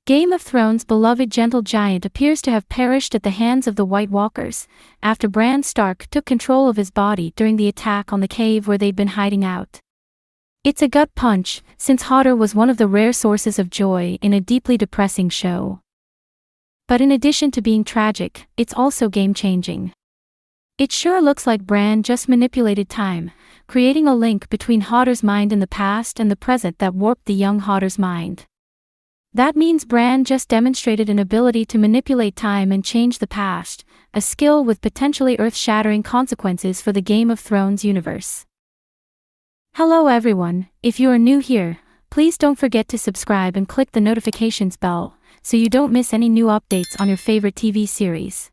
Game of Thrones' beloved gentle giant appears to have perished at the hands of the White Walkers, after Bran Stark took control of his body during the attack on the cave where they'd been hiding out. It's a gut punch, since Hodor was one of the rare sources of joy in a deeply depressing show. But in addition to being tragic, it's also game-changing. It sure looks like Bran just manipulated time, creating a link between Hodor's mind in the past and the present that warped the young Hodor's mind. That means Bran just demonstrated an ability to manipulate time and change the past, a skill with potentially earth-shattering consequences for the Game of Thrones universe. Hello everyone, if you are new here, please don't forget to subscribe and click the notifications bell, so you don't miss any new updates on your favorite TV series.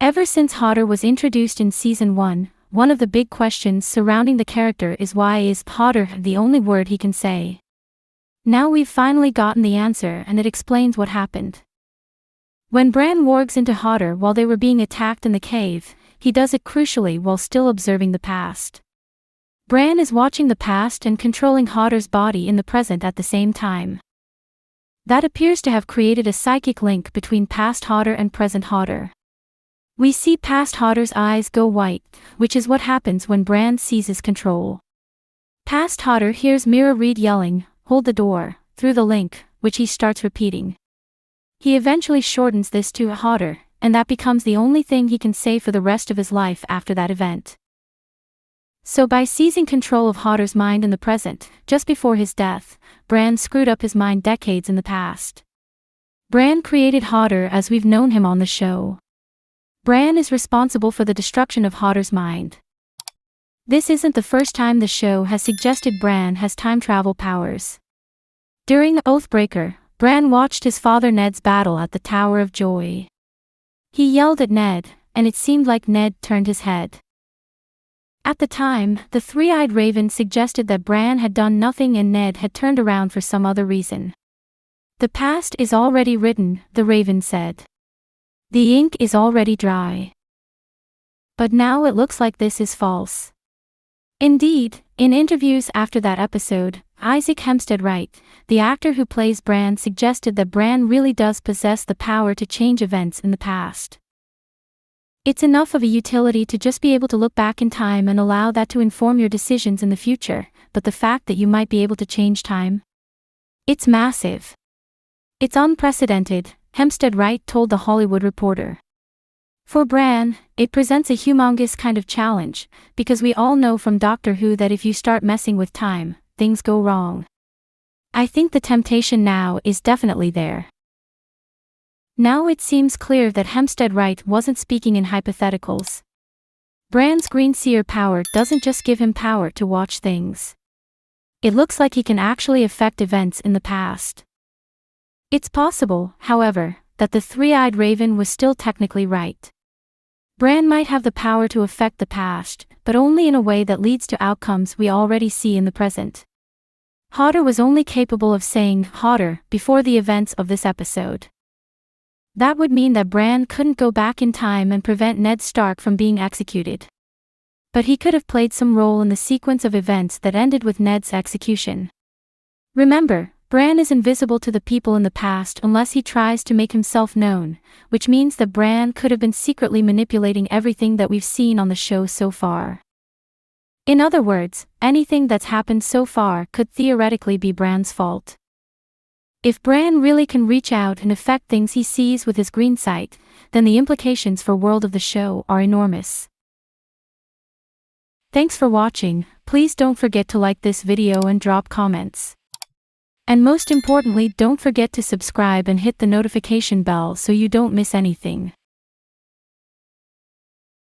Ever since Hodor was introduced in Season 1, one of the big questions surrounding the character is why is Hodor the only word he can say? Now we've finally gotten the answer and it explains what happened. When Bran wargs into Hodor while they were being attacked in the cave, he does it crucially while still observing the past. Bran is watching the past and controlling Hodor's body in the present at the same time. That appears to have created a psychic link between past Hodor and present Hodor. We see past Hodor's eyes go white, which is what happens when Bran seizes control. Past Hodor hears Mira Reed yelling, "Hold the door," through the link, which he starts repeating. He eventually shortens this to Hodor, and that becomes the only thing he can say for the rest of his life after that event. So by seizing control of Hodor's mind in the present, just before his death, Bran screwed up his mind decades in the past. Bran created Hodor as we've known him on the show. Bran is responsible for the destruction of Hodor's mind. This isn't the first time the show has suggested Bran has time travel powers. During Oathbreaker, Bran watched his father Ned's battle at the Tower of Joy. He yelled at Ned, and it seemed like Ned turned his head. At the time, the three-eyed raven suggested that Bran had done nothing and Ned had turned around for some other reason. "The past is already written," the raven said. "The ink is already dry." But now it looks like this is false. Indeed, in interviews after that episode, Isaac Hempstead Wright, the actor who plays Bran, suggested that Bran really does possess the power to change events in the past. It's enough of a utility to just be able to look back in time and allow that to inform your decisions in the future, but the fact that you might be able to change time? It's massive. It's unprecedented, Hempstead Wright told The Hollywood Reporter. For Bran, it presents a humongous kind of challenge, because we all know from Doctor Who that if you start messing with time, things go wrong. I think the temptation now is definitely there. Now it seems clear that Hempstead Wright wasn't speaking in hypotheticals. Bran's green seer power doesn't just give him power to watch things. It looks like he can actually affect events in the past. It's possible, however, that the three-eyed raven was still technically right. Bran might have the power to affect the past, but only in a way that leads to outcomes we already see in the present. Hodor was only capable of saying "Hodor" before the events of this episode. That would mean that Bran couldn't go back in time and prevent Ned Stark from being executed. But he could have played some role in the sequence of events that ended with Ned's execution. Remember, Bran is invisible to the people in the past unless he tries to make himself known, which means that Bran could have been secretly manipulating everything that we've seen on the show so far. In other words, anything that's happened so far could theoretically be Bran's fault. If Bran really can reach out and affect things he sees with his green sight, then the implications for world of the show are enormous. Thanks for watching. Please don't forget to like this video and drop comments. And most importantly, don't forget to subscribe and hit the notification bell so you don't miss anything.